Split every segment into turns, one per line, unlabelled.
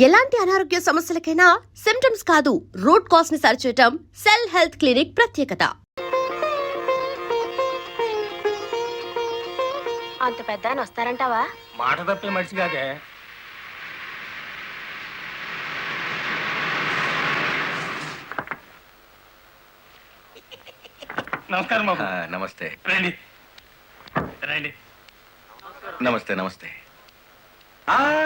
ఎలాంటి అనారోగ్య సమస్యలకైనా సిమ్టమ్స్ కాదు రూట్ కాజ్ ని సరిచేయటం సెల్ హెల్త్ క్లినిక్ ప్రత్యేకత.
అంత పెద్ద ఆయన వస్తారంటావా?
మాట తప్పే మనిషి కాదే. నమస్కారం బాబు.
నమస్తే.
రండి రండి.
నమస్తే నమస్తే.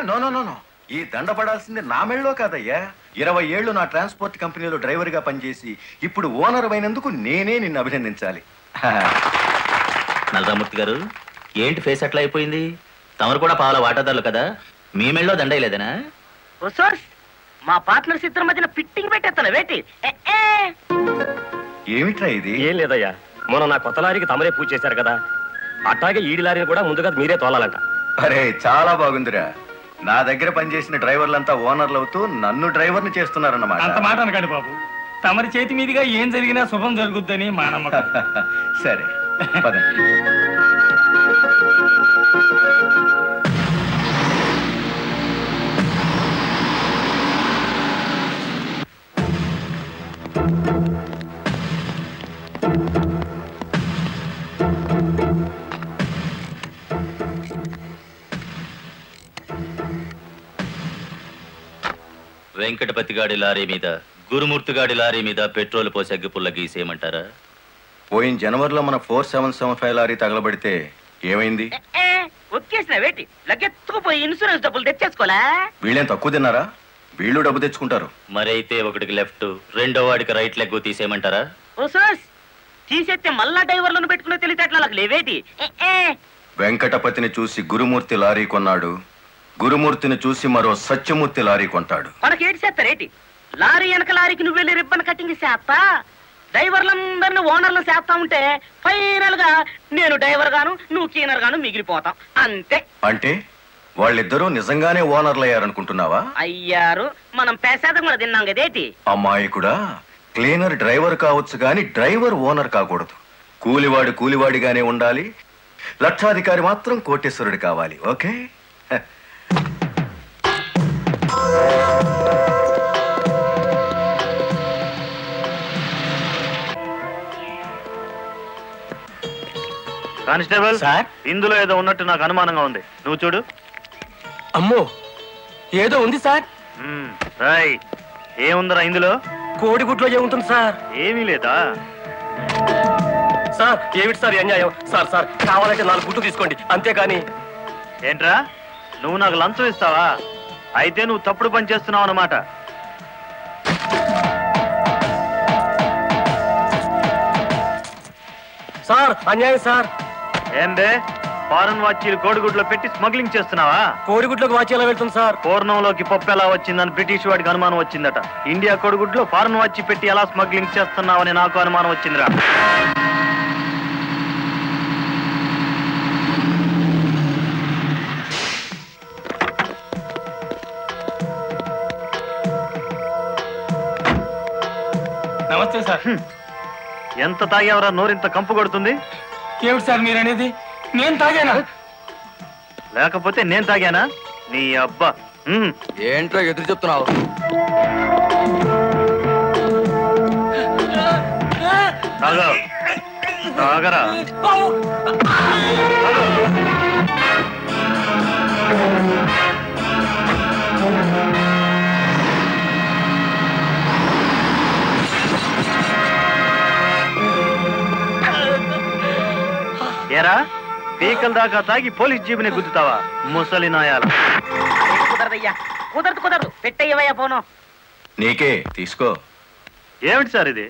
నో నో నో నో, ఈ దండ పడాల్సింది నా మెళ్ళలో కాదయ్యా. 20 ఏళ్ళు నా ట్రాన్స్పోర్ట్ కంపెనీలో డ్రైవర్ గా పనిచేసి ఇప్పుడు ఓనర్ అయినందుకు నేనే నిన్ను అభినందించాలి.
నల్లరామూర్తి గారు, ఏంటి ఫేస్ అట్లా అయిపోయింది? తమరు కూడా పావుల వాటాదారులు కదా, మీ మెళ్ళలో దండయలేదనా?
మా పార్ట్నర్స్ ఇద్దరి మధ్యన ఫిట్టింగ్ పెట్టేస్తాను వేటి.
ఏమిట్రా ఇది?
ఏం లేదయ్యా, మొన్న నా కొత్త లారీకి తమరే పూజ చేశారు కదా, అట్లాగే ఈడి లారీని కూడా ముందుగా మీరే తోలాలంట.
అరే చాలా బాగుందిరా. నా దగ్గర పనిచేసిన డ్రైవర్లంతా ఓనర్లు అవుతూ నన్ను డ్రైవర్ని చేస్తున్నారన్నమాట.
అంత మాట అనకండి బాబు, తమరి చేతి మీదుగా ఏం జరిగినా శుభం జరుగుద్దని మా నమ్మకం.
సరే పదండి.
వెంకటపతి గాడి లారీ మీద, గురుమూర్తి గాడి లారీ మీద పెట్రోల్ పోసి అగ్గిపుల్ల గీసేయమంటారా?
పోయిన జనవరిలో మన 4775 లారీ తగలబడితే ఏమైంది?
ఒక్కేసిన వేటి లగ్గెత్తుకుపోయి ఇన్సూరెన్స్ డబ్బులు తెచ్చేసుకోలే.
వీళ్ళేం తక్కువ తిన్నారా? వీళ్ళు డబ్బు తెచ్చుకుంటారు.
మరైతే ఒకటికి లెఫ్ట్, రెండో వాడికి రైట్ లెగ్ తీసేయమంటారా?
ఓ సోస్, తీసేస్తే మళ్ళా డ్రైవర్లను పెట్టుకునే తెలివితేటలు నాకు లేవేటి.
వెంకటపతిని చూసి గురుమూర్తి లారీ కొన్నాడు, గురుమూర్తిని చూసి మరో సత్యమూర్తి లారీ కొంటాడు.
మనకి ఏటి చేస్తారేటి? లారీ వెనక లారీకి నువ్వు వెళ్ళి రిబ్బన్ కటింగ్ చేస్తా, డ్రైవర్లందరినీ ఓనర్లు చేస్తా ఉంటే ఫైనల్ గా నేను డ్రైవర్ గాను నువ్వు క్లీనర్ గాను మిగిలిపోతాం అంతే.
అంటే వాళ్ళిద్దరూ నిజంగానే ఓనర్లు అయ్యారనుకుంటున్నావా?
అయ్యారు, మనం పేసేదం కూడా తిన్నాం కదేటి.
అమ్మాయికుడా, క్లీనర్ డ్రైవర్ కావచ్చు గాని డ్రైవర్ ఓనర్ కాకూడదు. కూలివాడు కూలివాడిగానే ఉండాలి, లక్షాధికారి మాత్రం కోటేశ్వరుడు కావాలి. ఓకే?
కానిస్టేబుల్
సార్,
ఇందులో ఏదో ఉన్నట్టు నాకు అనుమానంగా ఉంది, నువ్వు చూడు.
అమ్మో, ఏదో ఉంది సార్.
రాయ్, ఏముందిరా ఇందులో?
కోడిగుడ్లో ఏముంటుంది సార్?
ఏమీ లేదా?
సార్ ఏమిటి సార్ అన్యాయం? సార్ సార్ కావాలంటే 4 గుడ్లు తీసుకోండి, అంతేకాని.
ఏంట్రా, నువ్వు నాకు లంచం ఇస్తావా? అయితే నువ్వు తప్పుడు పని చేస్తున్నావు అన్నమాట.
సార్ అన్యాయం సార్.
ఏందే, ఫారెన్ వాచీలు కోడిగుడ్లో పెట్టి స్మగ్లింగ్ చేస్తున్నావా?
కోడిగుడ్లోకి వాచి ఎలా వెళ్తుంది సార్?
పూర్ణంలోకి పప్పు ఎలా వచ్చిందని బ్రిటిష్ వాడికి అనుమానం వచ్చిందట. ఇండియా కోడిగుడ్లో ఫారెన్ వాచి పెట్టి ఎలా స్మగ్లింగ్ చేస్తున్నావని నాకు అనుమానం వచ్చిందిరా.
నమస్తే సార్.
ఎంత తాగేవరా నోరింత కంపు కొడుతుంది?
ఏమిటి సార్ మీరు అనేది? నేను తాగానా?
లేకపోతే నేను తాగానా? నీ అబ్బా.
ఏంట్రా ఎదురు చెప్తున్నావు?
తాగా, తాగరా. ఏరా, పీకల దాకా తాగి పోలీస్ జీబుని గుద్దుతావా ముసలి నాయాల?
కుదరదయ్యా, కుదరదు, పెట్టయ్యవయ్యా పోను.
నీకే తీసుకో.
ఏమిటి సార్ ఇది?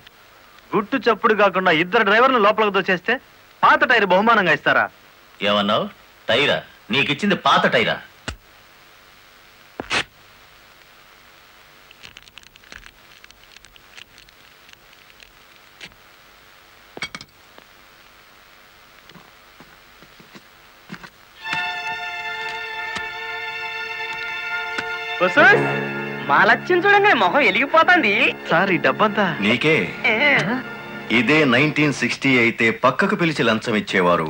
గుట్టు చప్పుడు కాకుండా ఇద్దరు డ్రైవర్లు లోపలికి దోచేస్తే పాత టైర్ బహుమానంగా ఇస్తారా?
ఏమన్నావు? టైరా? నీకిచ్చింది పాత టైరా?
మా లక్ష్యం చూడండి, మొహం వెలిగిపోతుంది.
సార్ ఈ డబ్బంతా
నీకే. ఇదే 1960 అయితే పక్కకు పిలిచి లంచం ఇచ్చేవారు,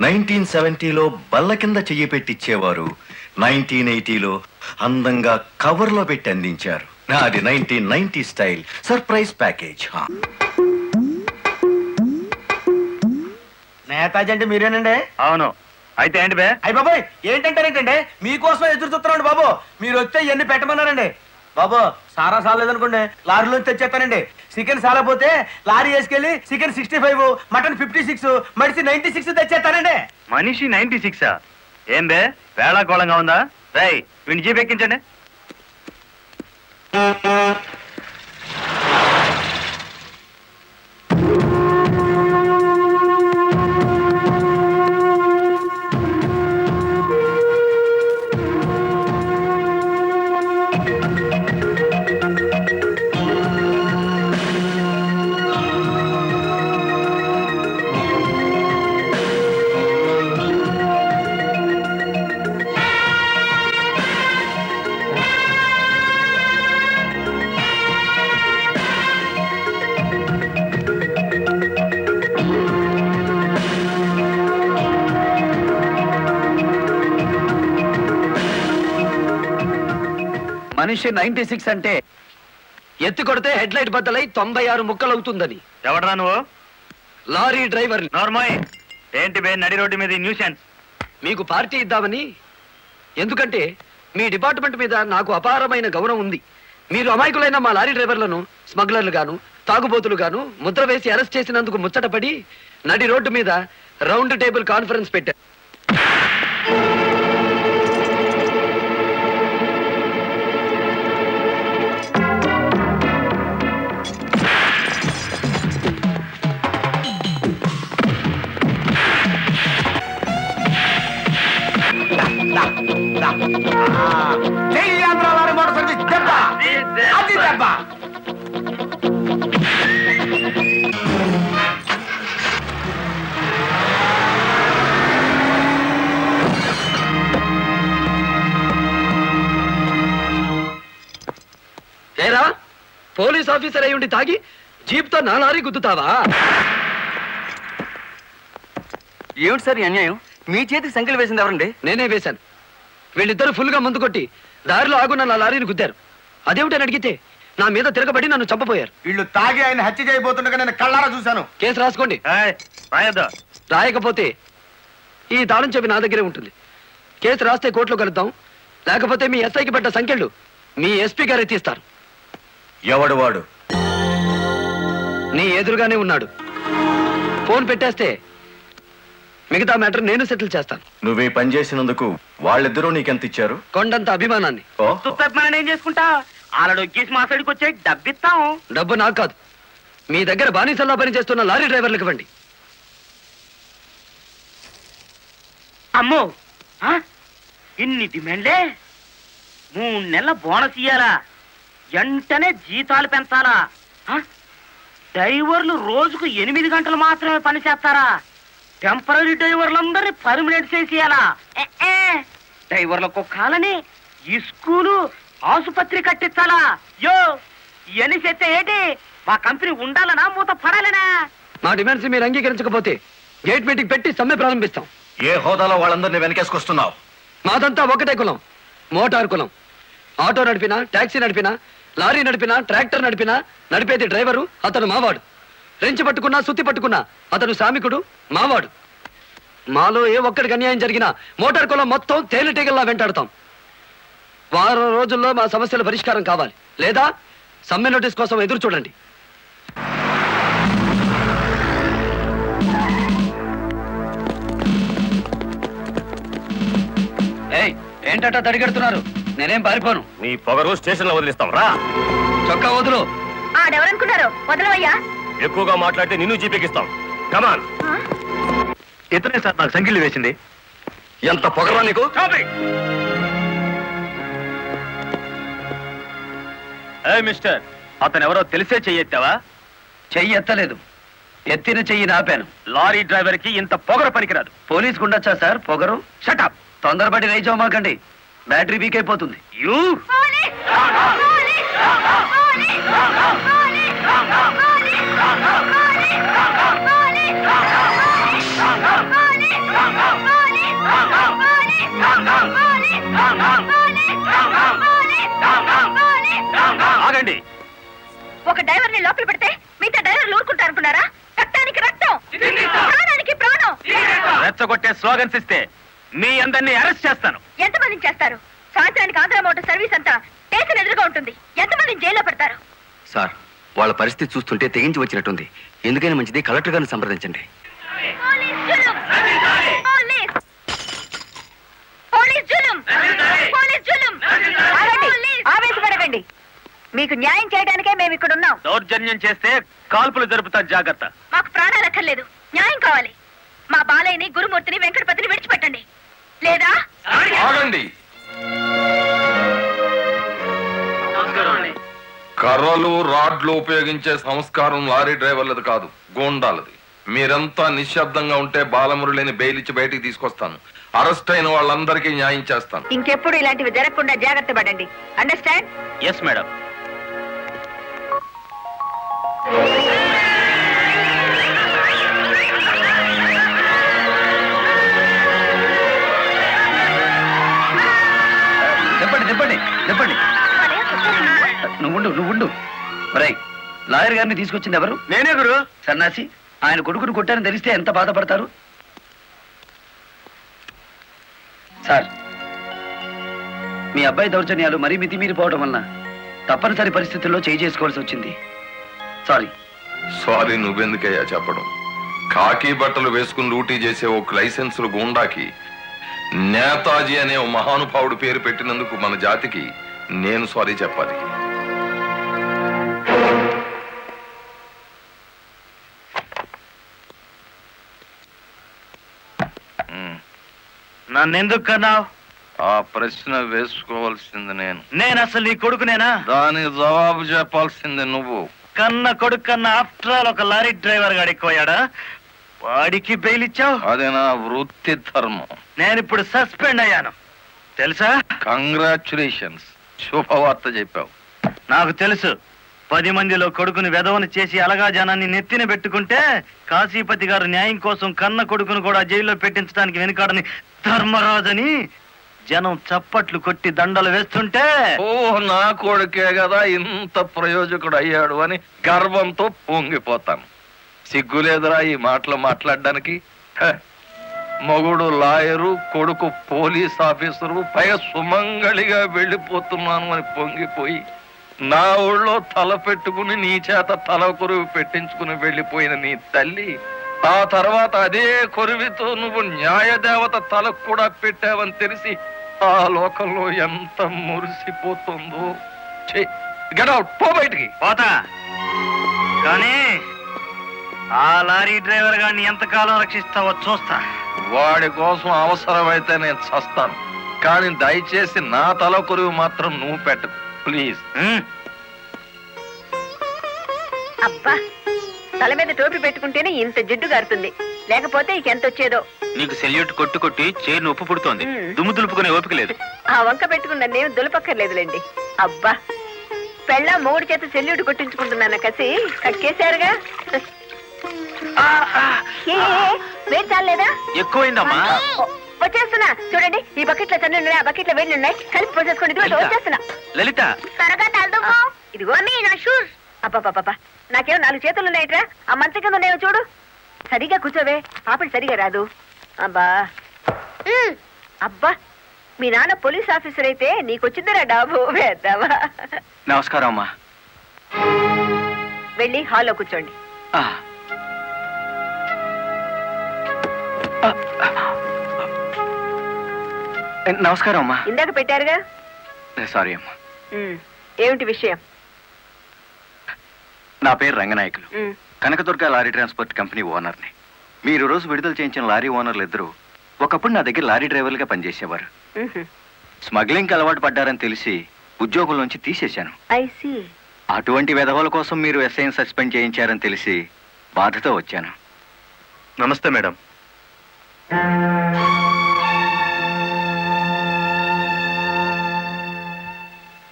1970లో బల్ల కింద చెయ్యి పెట్టిచ్చేవారు, 1980లో అందంగా కవర్లో పెట్టి అందించారు. నాది 1990 స్టైల్ సర్ప్రైజ్ ప్యాకేజ్.
నేతాజీ అంటే మీరేనండి?
అవును. అయితే ఏంటి బే?
అయ్య బాబాయ్ ఏంటంటారేంటండి, మీకోసం ఎదురు చూస్తున్నాండి బాబు. మీరు వస్తే ఇవన్నీ పెట్టమన్నారండి బాబు. సారా సాలేదనుకోండి లారీలో తెచ్చేస్తానండి. చికెన్ సాలపోతే లారీ వేసుకెళ్ళి చికెన్ 65, మటన్ 56, మడిసి 96 తెచ్చేస్తానండి.
మనిషి 96. ఏం బే వేళాకోళంగా ఉందా? రై వీడిని జీప్ ఎక్కించండి.
మనిషి 96 అంటే ఎత్తి కొడితే హెడ్ లైట్ బద్దలై 96 ముక్కలు అవుతుందని.
ఎవడరా నువ్వు?
Lorry driver.
నార్మల్. ఏంటి బే నడి రోడ్డు మీద న్యూసెన్స్?
మీకు పార్టీ ఇద్దామని. ఎందుకంటే మీ డిపార్ట్మెంట్ మీద నాకు అపారమైన గౌరవం ఉంది. మీరు అమాయకులైన మా లారీ డ్రైవర్లను స్మగ్లర్లు గాను తాగుబోతులు గాను ముద్ర వేసి అరెస్ట్ చేసినందుకు ముచ్చటపడి నడి రోడ్డు మీద రౌండ్ టేబుల్ కాన్ఫరెన్స్ పెట్టారు.
జై ఆంధ్ర లారీ మోటార్ సర్వీస్ దెబ్బ, అది దెబ్బ.
ఏరా పోలీస్ ఆఫీసర్ అయి ఉండి తాగి జీప్తో నా లారీ గుద్దుతావా?
ఏమిటి సార్ ఈ అన్యాయం? మీ చేతికి సంఖ్యలు వేసింది ఎవరండి?
నేనే వేశాను. వీళ్ళిద్దరూ ఫుల్గా ముందు కొట్టి దారిలో ఆగున్న నా లారీని గుద్దారు. అదేమిటని అడిగితే నా మీద తిరగబడి నన్ను చంపపోయారు.
వీళ్ళు తాగి ఆయన హత్య చేయబోతుండగా నేను కళ్ళారా చూశాను.
కేసు రాసుకోండి.
రాయొద్దు.
రాయకపోతే ఈ తాళం చెవి నా దగ్గరే ఉంటుంది. కేసు రాస్తే కోర్టులో కలుద్దాం, లేకపోతే మీ ఎస్ఐకి పడ్డ సంఖ్యలు మీ ఎస్పీ గారు ఎత్తిస్తారు.
ఎవడు వాడు?
నీ ఎదురుగానే ఉన్నాడు. ఫోన్ పెట్టేస్తే మిగతా మ్యాటర్ నేను సెటిల్ చేస్తాను.
నువ్వే పని చేసినందుకు వాళ్ళిద్దరూ నీకెంత ఇచ్చారు?
కొండంత అభిమానాన్ని.
ఓహో.
మనం ఏం చేసుకుంటా ఆలడొక్కేసి మా సైడ్కి వచ్చే డబ్బిస్తాం.
డబ్బు నాకు కాదు, మీ దగ్గర బానిసల్లా పనిచేస్తున్న లారీ డ్రైవర్లకు ఇవ్వండి.
అమ్మో ఆ? ఇన్ని డిమాండ్లే. 3 నెలల బోనస్ ఇయ్యాలా, వెంటనే జీతాలు పెంచాలా? ఆ? డ్రైవర్లు రోజుకు 8 గంటలు మాత్రమే పని చేస్తారా? టెంపరీ డ్రైవర్లందరినీ పర్మనెంట్ చేసేయాలా? డ్రైవర్లకు కాలని ఈ స్కూలు ఆసుపత్రి కట్టించాలా? యో ఇవన్నీ చేస్తే ఏంటి? మా కంపెనీ ఉండాలనా మూత పడాలనా?
మా డిమాండ్స్ మీరు అంగీకరించకపోతే గేట్ మీటింగ్ పెట్టి సమ్మె ప్రారంభిస్తాం.
ఏ హోదాలో వాళ్ళందరినీ వెనకేసుకొస్తున్నావు?
మాదంతా ఒకటే కులం, మోటార్ కులం. ఆటో నడిపినా, టాక్సీ నడిపినా, లారీ నడిపినా, ట్రాక్టర్ నడిపినా నడిపేది డ్రైవరు, అతను మావాడు. రెంచి పట్టుకున్నా, సుత్తి పట్టుకున్నా అతను శ్రామికుడు, మావాడు. మాలో ఏ ఒక్కడికి అన్యాయం జరిగినా మోటార్ కులం మొత్తం తేలిటీగల్లా వెంటాడతాం. వారం రోజుల్లో మా సమస్యల పరిష్కారం కావాలి, లేదా సమ్మె నోటీస్ కోసం ఎదురు చూడండి. ఏంటట తడిగడుతున్నారు? నేనేం పారిపోను.
నీ పొగరు స్టేషన్ లో వదిలిస్తాం రా.
చొక్కా వదులు.
ఆడెవరనుకున్నారు? వదలవయ్యా.
ఎక్కువగా మాట్లాడితే నిన్ను జీపెక్కిస్తాం. కమాన్.
ఇతనే సార్ నాకు సంఖ్యలు వేసింది.
ఎంత పొగరా నీకు?
మిస్టర్, అతను ఎవరో తెలిసే చెయ్యెత్తావా?
చెయ్యి ఎత్తలేదు, ఎత్తిన చెయ్యి నాపాను.
లారీ డ్రైవర్ కి ఇంత పొగర పనికిరాదు.
పోలీస్ ఉండొచ్చా సార్ పొగరు?
షటప్.
తొందరపడి రైచోమాకండి, బ్యాటరీ వీక్ అయిపోతుంది.
యూ
దించండి.
ఒక డ్రైవర్ ని లోపల పెడితే మిగతా డ్రైవర్లు ఊరుకుంటారు అనుకున్నారా? రక్తానికి రక్తం, ప్రాణానికి ప్రాణం.
రెచ్చగొట్టే స్లోగన్స్ ఇస్తే మీ అందరినీ అరెస్ట్ చేస్తాను.
ఎంతమందిని చేస్తారు? సాయంత్రానికి ఆంధ్ర మోటార్ సర్వీస్ అంతా స్టేషన్ ఎదురుగా ఉంటుంది. ఎంతమందిని జైల్లో పెడతారు?
సార్ వాళ్ళ పరిస్థితి చూస్తుంటే తెగించి వచ్చినట్టుంది. ఎందుకైనా మంచిది కలెక్టర్ గారిని సంప్రదించండి.
పోలీస్ జులుం! పోలీస్ జులుం! పోలీస్ జులుం! ఆగండి, ఆవేశపడకండి. మీకు న్యాయం చేయడానికే మేము ఇక్కడ ఉన్నాం.
దౌర్జన్యం చేస్తే కాల్పులు జరుపుతా, జాగ్రత్త.
మాకు ప్రాణాలు అక్కర్లేదు, న్యాయం కావాలి. మా బాలయ్యని, గురుమూర్తిని, వెంకటపతిని విడిచిపెట్టండి. లేదా
ఆగండి. కర్రలు రాడ్లు ఉపయోగించే సంస్కారం లారీ డ్రైవర్లది కాదు, గోండాలది. మీరంతా నిశ్శబ్దంగా ఉంటే బాలమురళిని బెయిలిచ్చి బయటికి తీసుకొస్తాను. అరెస్ట్ అయిన వాళ్ళందరికీ న్యాయం చేస్తాను.
ఇంకెప్పుడు ఇలాంటివి జరగకుండా జాగ్రత్త పడండి. అండర్స్టాండ్?
Yes madam.
చెప్పండి చెప్పండి చెప్పండి. నువ్వుండు రై. లాయర్ గారిని తీసుకొచ్చింది ఎవరు?
నేనే గురు.
సన్నాసి, ఆయన కొడుకును కొట్టారని తెలిస్తే ఎంత బాధపడతారు? సార్, మీ అబ్బాయి దౌర్జన్యాలు మరీ మితిమీరిపోవడం వలన తప్పనిసరి పరిస్థితుల్లో చేసుకోవాల్సి వచ్చింది. సారీ.
సారీ నువ్వెందుకయ్యా చెప్పడం? కాకి బట్టలు వేసుకుని డ్యూటీ చేసే ఒక లైసెన్సులు గూండాకి నేతాజీ అనే ఓ మహానుభావుడు పేరు పెట్టినందుకు మన జాతికి నేను సారీ చెప్పాలి.
నన్నెందుకు కన్నావు?
ఆ ప్రశ్న వేసుకోవాల్సింది
నేను అసలు నీ కొడుకునేనా?
దానికి జవాబు చెప్పాల్సింది నువ్వు.
కన్న కొడుకు కన్నా ఆఫ్టర్ ఆల్ ఒక లారీ డ్రైవర్ గాడు ఎక్కువయ్యాడా? వాడికి బెయిల్ ఇచ్చావు?
అది నా వృత్తి ధర్మం.
నేను ఇప్పుడు సస్పెండ్ అయ్యాను తెలుసా?
కంగ్రాచులేషన్స్, శుభవార్త చెప్పావు.
నాకు తెలుసు. 10 మందిలో కొడుకుని వెధవను చేసి అలగా జనాన్ని నెత్తిన పెట్టుకుంటే కాశీపతి గారు న్యాయం కోసం కన్న కొడుకును కూడా జైల్లో పెట్టించడానికి వెనుకాడని ధర్మరాజని జనం చప్పట్లు కొట్టి దండలు వేస్తుంటే,
ఓ నా కొడుకే కదా ఇంత ప్రయోజకుడు అయ్యాడు అని గర్వంతో పొంగిపోతాను. సిగ్గులేదురా ఈ మాటలు మాట్లాడడానికి? మొగుడు లాయరు, కొడుకు పోలీస్ ఆఫీసరు, పైగా సుమంగళిగా వెళ్ళిపోతున్నాను అని పొంగిపోయి నా ఊళ్ళో తల పెట్టుకుని నీ చేత తల కొరువు పెట్టించుకుని వెళ్ళిపోయిన నీ తల్లి ఆ తర్వాత అదే కొరువితో నువ్వు న్యాయదేవత తలకు కూడా పెట్టావని తెలిసి ఆ లోకంలో ఎంత మురిసిపోతుందో. గెట్ అవుట్, పో బయటికి.
పోతా. కానీ ఆ లారీ డ్రైవర్ గారిని ఎంతకాలం రక్షిస్తావో చూస్తా.
వాడి కోసం అవసరమైతే నేను చస్తాను, కానీ దయచేసి నా తల కొరువు మాత్రం నువ్వు పెట్టకు ప్లీజ్.
అబ్బా, తల మీద టోపీ పెట్టుకుంటేనే ఇంత జిడ్డు గారుతుంది, లేకపోతే ఇంకెంత వచ్చేదో.
నీకు సెల్యూట్ కొట్టు కొట్టి చేరు ఉప్పు పుడుతోంది. దుమ్ము దులుపుకునే ఓపిక లేదు.
ఆ వంక పెట్టుకున్న నేను దులపక్కర్లేదులేండి. అబ్బా, పెళ్ళ మూడు చేత సెల్యూట్ కొట్టించుకుంటున్నాను కసి కక్కేశారుగా. వేడి చాలేదా?
ఎక్కువైందమ్మా.
వచ్చేస్తున్నా చూడండి. ఈ బకెట్ లో తన్ను ఉన్నాయి, ఆ బకెట్ లో వేడి ఉన్నాయి. కలిపి పోసేసుకోండి. ఇదిగో వచ్చేస్తున్నా.
లలిత,
త్వరగా తలదుకో. ఇదిగో మీ నా షూస్. అబ్బాబాబా, నాకేమో 4 చేతులు ఉన్నాయట్రా. ఆ మంచి కింద ఉన్నాయో చూడు. సరిగా కూర్చోవే, పాపడి సరిగా రాదు. అబ్బా అబ్బా, మీ నాన్న పోలీస్ ఆఫీసర్ అయితే నీకొచ్చిందిరా డాబు వేద్దావా.
నమస్కారం అమ్మా.
వెళ్ళి హాల్లో కూర్చోండి.
నమస్కారం అమ్మా.
ఇందాక పెట్టారుగా.
సారీ అమ్మా.
ఏమిటి విషయం?
నా పేరు Ranganayakulu, Kanakadurga lorry transport company ఓనర్ని. మీరు రోజు విడుదల చేయించిన లారీ ఓనర్లు ఇద్దరు ఒకప్పుడు నా దగ్గర లారీ డ్రైవర్లుగా పనిచేసేవారు. స్మగ్లింగ్ అలవాటు పడ్డారని తెలిసి ఉద్యోగం నుంచి తీసేశాను. అటువంటి వెధవల కోసం మీరు ఎస్ఐని సస్పెండ్ చేయించారని తెలిసి బాధతో వచ్చాను.
నమస్తే మేడం.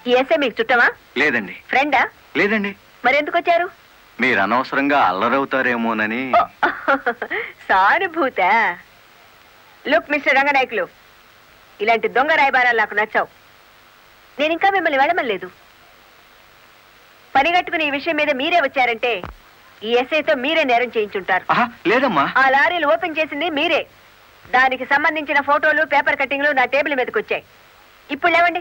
ఈ ఎస్ఐ మీకు చుట్టమా?
లేదండి.
ఫ్రెండా?
లేదండి.
మరెందుకు వచ్చారు?
మీరు అనవసరంగా అల్లరవుతారేమోనని.
సానుభూత. లుక్ మిస్టర్ రంగనాయకులు, ఇలాంటి దొంగ రాయబారాలు నాకు నచ్చావు. నేను ఇంకా మిమ్మల్ని వెళ్ళమలేదు. పనిగట్టుకుని ఈ విషయం మీద మీరే వచ్చారంటే ఈ ఎస్ఐతో మీరే నేరం చేయించుంటారు.
లేదమ్మా.
ఆ లారీలు ఓపెన్ చేసింది మీరే. దానికి సంబంధించిన ఫోటోలు, పేపర్ కట్టింగ్లు నా టేబుల్ మీదకి వచ్చాయి. ఇప్పుడు లేవండి.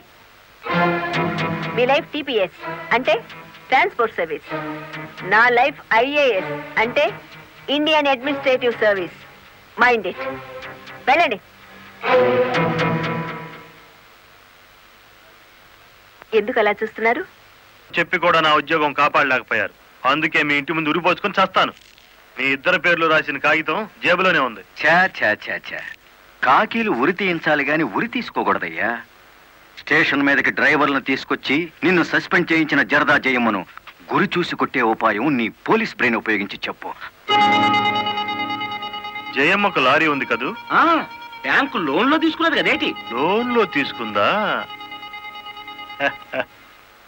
మీ లైఫ్ టీపీఎస్ అంటే ట్రాన్స్పోర్ట్ సర్వీస్, నా లైఫ్ ఐఏఎస్ అంటే Indian administrative service. Mind it. వెళ్ళండి. ఎందుకు అలా చూస్తున్నారు?
చెప్పి కూడా నా ఉద్యోగం కాపాడలేకపోయారు. అందుకే మీ ఇంటి ముందు ఉరిపోసుకొని చేస్తాను. మీ ఇద్దరు పేర్లు రాసిన కాగితం జేబులోనే ఉంది.
ఛా ఛా ఛా ఛా, కాకీలు ఉరి తీయించాలి గాని ఉరి తీసుకోకూడదయ్యా. స్టేషన్ మీదకి డ్రైవర్లను తీసుకొచ్చి నిన్ను సస్పెండ్ చేయించిన జరదా జయమ్మను గురి చూసి కొట్టే ఉపాయం నీ పోలీస్ బ్రెయిన్ ఉపయోగించి చెప్పు.
జయమ్మకు లారీ ఉంది కదూ?
బ్యాంకు లోన్ లో తీసుకున్నది కదేటి?
లోన్ లో తీసుకుందా?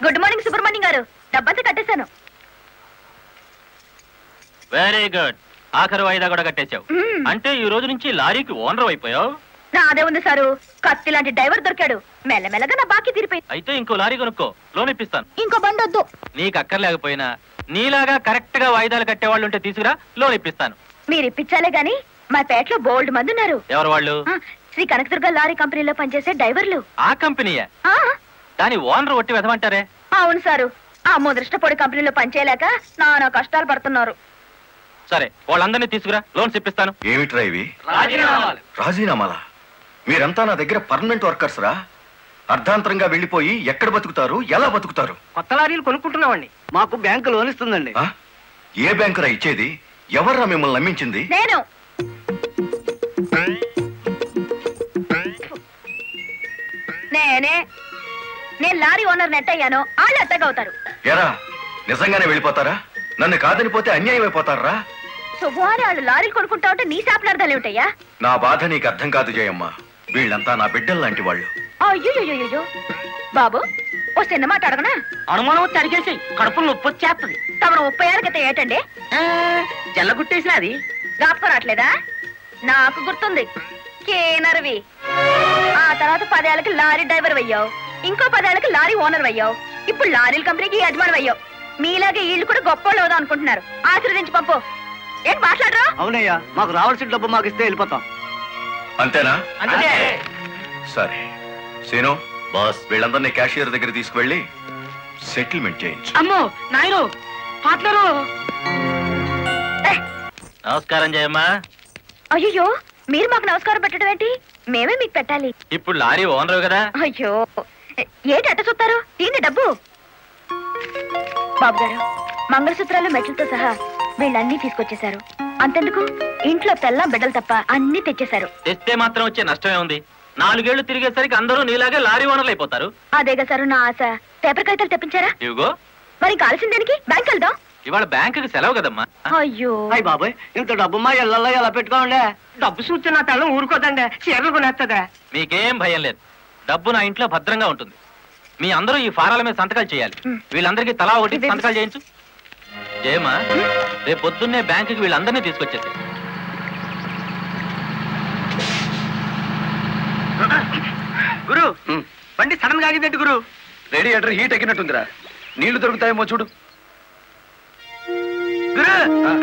గుడ్ మార్నింగ్ సుబ్రహ్మణ్యం గారు. డబ్బంతా కట్టేశాను.
Very good. ఆఖరి వాయిదా కూడా కట్టేశావు. అంటే ఈ రోజు నుంచి లారీకి ఓనర్ అయిపోయావు.
నాదే ఉంది సారు. కత్తి లాంటి డ్రైవర్ దొరికాడు. మెల్లమెల్లగా నా బాకీ తీరిపోయింది.
అయితే ఇంకో లారీ కొనుక్కో, లోన్ ఇప్పిస్తాను.
ఇంకో బండి వద్దు.
నీకు అక్కర్లేకపోయినా నీలాగా కరెక్ట్ గా వాయిదాలు కట్టేవాళ్ళు ఉంటే తీసుకురా, లోన్ ఇప్పిస్తాను.
మీరు ఇప్పించాలే గాని మా పేటలో బోల్డ్ మంది ఉన్నారు.
ఎవరు వాళ్ళు?
శ్రీ కనకదుర్గ లారీ కంపెనీలో పనిచేసే డ్రైవర్లు.
ఆ కంపెనీయా?
ఆ,
దాని ఓనర్ ఒట్టి వెదమంటారే?
అవును సారు. ఆ ముదృష్టపొడి కంపెనీలో పనిచేయలేక నానా కష్టాలు పడుతున్నారు.
సరే, వాళ్ళందరినీ తీసుకురా, లోన్స్ ఇప్పిస్తాను.
ఏమిట్రా ఇవి? రాజీనామాలా? మీరంతా నా దగ్గర పర్మనెంట్ వర్కర్స్ రా. అర్ధాంతరంగా వెళ్ళిపోయి ఎక్కడ బతుకుతారు, ఎలా బతుకుతారు?
కొత్త లారీలు కొనుక్కుంటున్నామండి. మాకు బ్యాంకు లోన్ ఇస్తుందండి.
ఆ? ఏ బ్యాంకురా ఇచ్చేది? ఎవర్రా మిమ్మల్ని నమ్మించింది?
నేను నేనే నేను లారీ ఓనర్ నెట్ అయ్యాను. వాళ్ళు అట్టగవుతారు.
ఎరా, నిజంగానే వెళ్ళిపోతారా? నన్ను కాదని పోతే అన్యాయం అయిపోతారా?
శుభవారి వాళ్ళు లారీలు కొనుక్కుంటా ఉంటే నీ శాపలార్థాలు ఏమిటయ్యా?
నా బాధ నీకు అర్థం కాదు జయమ్మ. వీళ్ళంతా నా బిడ్డలు లాంటి వాళ్ళు.
అయ్యో బాబు, ఓ చిన్న మాట అడగనా?
అనుమానం వచ్చి అడిగేసి కడుపులు నొప్పి వచ్చేస్తుంది.
తమను 30 ఏళ్ళ క్రితం ఏటండి
జల్లగుట్టేసిన అది
జ్ఞాపకం రావట్లేదా? నాకు గుర్తుంది. కేనర్వి. ఆ తర్వాత 10 ఏళ్ళకి లారీ డ్రైవర్ అయ్యావు. ఇంకో 10 ఏళ్ళకి లారీ ఓనర్ అయ్యావు. ఇప్పుడు లారీల కంపెనీకి యజమాని అయ్యావు. మీలాగే వీళ్ళు కూడా గొప్ప వాళ్ళు అనుకుంటున్నారు. ఆశీర్వదించి పంపు. ఏం మాట్లాడరా?
అవునయ్యా, మాకు రావాల్సిన డబ్బు మాకు ఇస్తే వెళ్ళిపోతాం.
అంతేనా?
అంతే.
సరే సీను,
బాస్,
వీళ్ళందరినీ క్యాషియర్ దగ్గర తీసుకువెళ్ళి సెటిల్మెంట్ చేయించు.
అమ్మో నాయను, పార్ట్నరు.
నమస్కారం జయమ్మా.
అయ్యో, మీరు మాకు నమస్కారం పెట్టడం ఏంటి? మేమే మీకు పెట్టాలి.
ఇప్పుడు లారీ ఓనర్ కదా.
అయ్యో, ఏంటి అట్ట చూస్తారు? తీయండి డబ్బు. బాబు గారు, మంగళసూత్రాలు మెట్లతో సహా వీళ్ళన్నీ తీసుకొచ్చేశారు. అంతెందుకు, ఇంట్లో తెల్లం బిడ్డలు తప్ప అన్ని తెచ్చేశారు.
తెస్తే మాత్రం వచ్చే నష్టమే ఉంది. 4 ఏళ్లు తిరిగేసరికి అందరూ నీలాగే లారీ ఓనర్లు అయిపోతారు.
అదేగా సారు నా ఆశ. పేపర్ కాగితాలు తెప్పించారా?
ఇవిగో.
మరి కాల్సిన దేనికి? బ్యాంక్ వెళ్దాం.
ఇవాళ బ్యాంకుకి సెలవు కదమ్మా.
అయ్యో,
అయ్యి బాబాయ్, ఇంత డబ్బు మా ఇళ్ళల్లో ఎలా పెట్టుకోండి? డబ్బు చూస్తే నా తెల్లం ఊరుకోదండి. చీరలు కొనేస్తుందా?
మీకేం భయం లేదు. డబ్బు నా ఇంట్లో భద్రంగా ఉంటుంది. మీ అందరూ ఈ ఫారాల మీద సంతకాలు చేయాలి. వీళ్ళందరికీ తలా ఒకటి సంతకాలు చేయించు. జయమ్మా, రేపు పొద్దున్నే బ్యాంకుకి వీళ్ళందరినీ తీసుకొచ్చేసి.
గురు, బండి సడన్ గా ఆగిందండి గురు.
Radiator heat ఎక్కినట్టుందిరా. నీళ్లు దొరుకుతాయేమో చూడు.
గురు,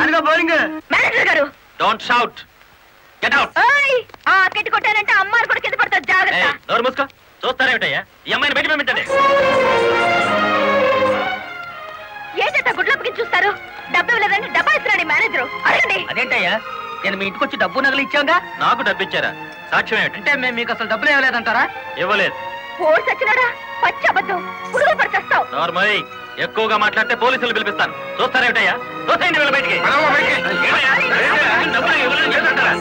అదిగో బౌలింగ్.
మేనేజర్ గారు.
Don't shout. Get out.
ఓయ్, ఆ కెట్టి కొట్టారంటే అమ్మారు కూడా కింద పడతారు. జాగ్రత్త.
నోరు మూసుకో. చూస్తారేమిటయ్యా? ఈ అమ్మాయిని బయట పంపించండి.
ఏంటంటే గుడ్లప్పకి చూస్తారు? డబ్బు ఇవ్వలేదంటే డబ్బా ఇస్తున్నాడు మేనేజరు. అడగండి.
అదేంటయ్యా, నేను మీ ఇంటికి వచ్చి డబ్బు నగలు ఇచ్చాగా?
నాకు డబ్బు ఇచ్చారా? సాక్ష్యం ఏమిటి?
అంటే మేము మీకు అసలు డబ్బులు ఇవ్వలేదంటారా?
ఇవ్వలేదు.
ఓడి సచ్చినాడా? పచ్చి అబద్ధం. పురుగు పడిచేస్తావు.
నార్మల్. ఎక్కువగా మాట్లాడితే పోలీసులు పిలిపిస్తాను. చూస్తారేమిటయ్యా? చూస్తాయండి వీళ్ళ బయటికి. ఏమయ్యా? డబ్బులు ఇవ్వలేదు చేస్తుంటారా?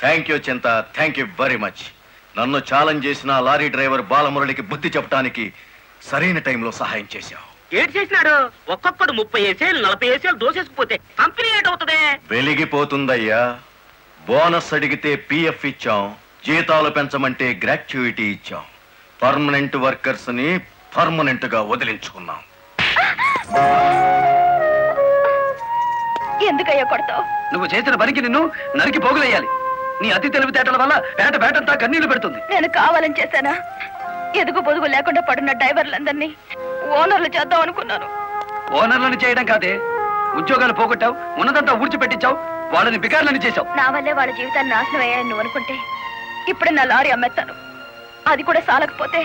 థ్యాంక్ యూ చింత, థ్యాంక్ యూ వెరీ మచ్. నన్ను ఛాలెంజ్ చేసిన లారీ డ్రైవర్ బాలమురళికి బుద్ధి చెప్పడానికి సరైన టైంలో సహాయం చేశావు.
ఏడు చేసినాడు? ఒక్కొక్కడు 30 ఏసేలు 40 ఏసేలు దోసేసుకుపోతే కంపెనీ ఏటవుతుంది?
వెలిగిపోతుందయ్యా. బోనస్ అడిగితే పిఎఫ్ ఇచ్చాం, జీతాలు పెంచమంటే గ్రాట్యుయిటీ ఇచ్చాం. పర్మనెంట్ వర్కర్స్ ని పర్మనెంట్ గా వదిలించుకున్నాం.
ఎందుకయ్యా కొడతావు?
నువ్వు చేసిన పనికి నిన్ను నరికి పోగులేయాలి. నీ అతి తెలివితేటల వల్ల బేటంతా కన్నీళ్లు పెడుతుంది.
నేను కావాలని చేశానా? ఎదుగు పొదుగు లేకుండా పడున్న డ్రైవర్లందరినీ ఓనర్లు చేద్దాం అనుకున్నాను.
ఓనర్లను చేయడం కాదే, ఉద్యోగాలు పోగొట్టావు, ఉన్నదంతా ఊడ్చిపెట్టించావు, వాళ్ళని బికార్లని చేశావు.
నా వల్లే వాళ్ళ జీవితాన్ని నాశనం అయ్యాయని నువ్వు అనుకుంటే ఇప్పుడు నా లారీ అమ్మేస్తాను. అది కూడా సాలకపోతే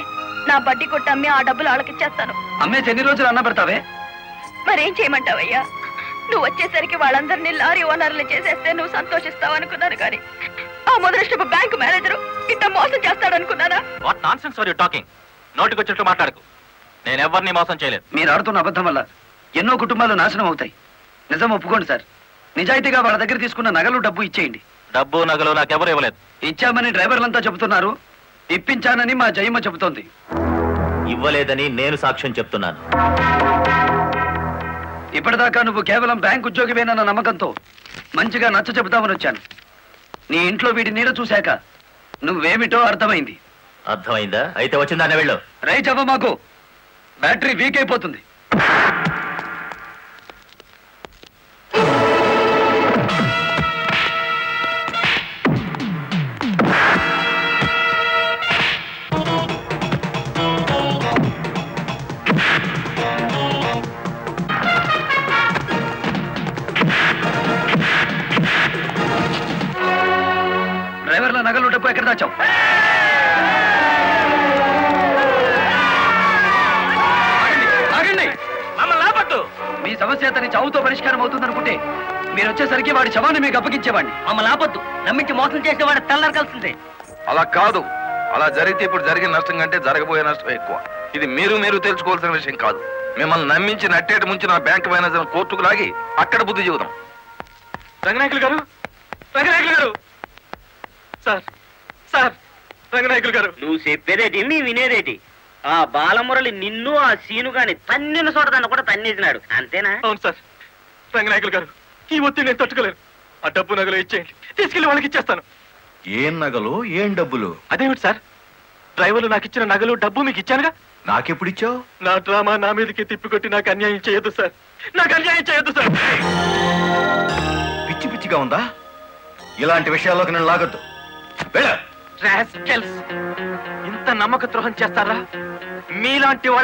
నా బడ్డీ కొట్టి అమ్మి ఆ డబ్బులు వాళ్ళకిచ్చేస్తాను.
అమ్మేసి ఎన్ని రోజులు అన్న పెడతావే?
మరేం చేయమంటావయ్యా? నువ్వు వచ్చేసరికి వాళ్ళందరినీ లారీ ఓనర్లు చేసేస్తే నువ్వు సంతోషిస్తావు అనుకున్నాను, కానీ ఆ మొదలష్టపు బ్యాంకు మేనేజరు ఇంత మోసం చేస్తాడనుకున్నానా?
What nonsense are you talking? నోటికొచ్చినట్టు మాట్లాడకు. నేను ఎవరిని మోసం చేయలేదు.
మీరు ఆడుతున్న అబద్ధం వల్ల ఎన్నో కుటుంబాలు నాశనం అవుతాయి. నిజం ఒప్పుకోండి సార్. నిజాయితీగా వాళ్ళ దగ్గర తీసుకున్న నగలు డబ్బు ఇచ్చేయండి.
డబ్బు నగలు నాకెవరు ఇవ్వలేదు.
ఇచ్చామని డ్రైవర్లంతా చెబుతున్నారు, ఇప్పించానని మా జయమ్మ చెబుతోంది.
ఇవ్వలేదని నేను సాక్ష్యం చెప్తున్నాను.
ఇప్పటిదాకా నువ్వు కేవలం బ్యాంక్ ఉద్యోగివేనన్న నమ్మకంతో మంచిగా నచ్చ చెబుతామని వచ్చాను. నీ ఇంట్లో వీడి నీడ చూశాక నువ్వేమిటో అర్థమైంది.
అర్థమైందా? అయితే వచ్చిందానే వెళ్ళు.
రైట్ అవ్వ, మాకు బ్యాటరీ వీక్ అయిపోతుంది. డ్రైవర్ల నగలు డబ్బు ఎక్కడ దాచావు? ఆగండి. మీ సమస్య అతని చావుతో పరిష్కారం అవుతుందనుకుంటే మీరు వచ్చేసరికి వాడి శవాన్ని మీకు అప్పగించేవాడిని.
మమ్మల్ని ఆపొద్దు. నమ్మించి మోసం చేసేవాడు తెల్లారకాల్సిందే.
అలా కాదు. అలా జరిగితే ఇప్పుడు జరిగిన నష్టం కంటే జరగబోయే నష్టం ఎక్కువ. ఇది మీరు తెలుసుకోవాల్సిన విషయం కాదు. మిమ్మల్ని నమ్మించి నట్టేట ముంచి నా బ్యాంక్ మేనేజర్ కోర్టుకు లాగి అక్కడ బుద్ధి చెబుదాం.
రంగనాయకులు గారు, రంగనాయకులు గారు, సార్ రంగనాయకులు గారు.
నువ్వు చెప్పేదేటి నీ వినేదేటి? ఆ బాలమురళి నిన్ను ఆ సీను గాని తన్నిన చోట దాన్ని కూడా తన్నేసినాడు, అంతేనా?
అవును సార్. రంగనాయకులు గారు, ఈ ఒత్తిడి నేను తట్టుకోలేను. ఆ డబ్బు నగలు ఇచ్చేయండి, తీసుకెళ్లి వాళ్ళకి ఇచ్చేస్తాను.
ఏం నగలు, ఏం డబ్బులు?
అదేమిటి సార్, డ్రైవర్లు నాకు ఇచ్చిన నగలు డబ్బు మీకు ఇచ్చానుగా.
నాకెప్పుడిచ్చావు?
నా డ్రామా నా మీదకి తిప్పికొట్టి నాకు అన్యాయం చేయొద్దు సార్. నాకు అన్యాయం చేయొద్దు సార్.
పిచ్చి పిచ్చిగా ఉందా? ఇలాంటి విషయాల్లోకి నేను లాగొద్దు. వెళ్ళ.
రాస్కెల్స్, ఇంత నమ్మక ద్రోహం చేస్తారా? మీలాంటి వాళ్ళ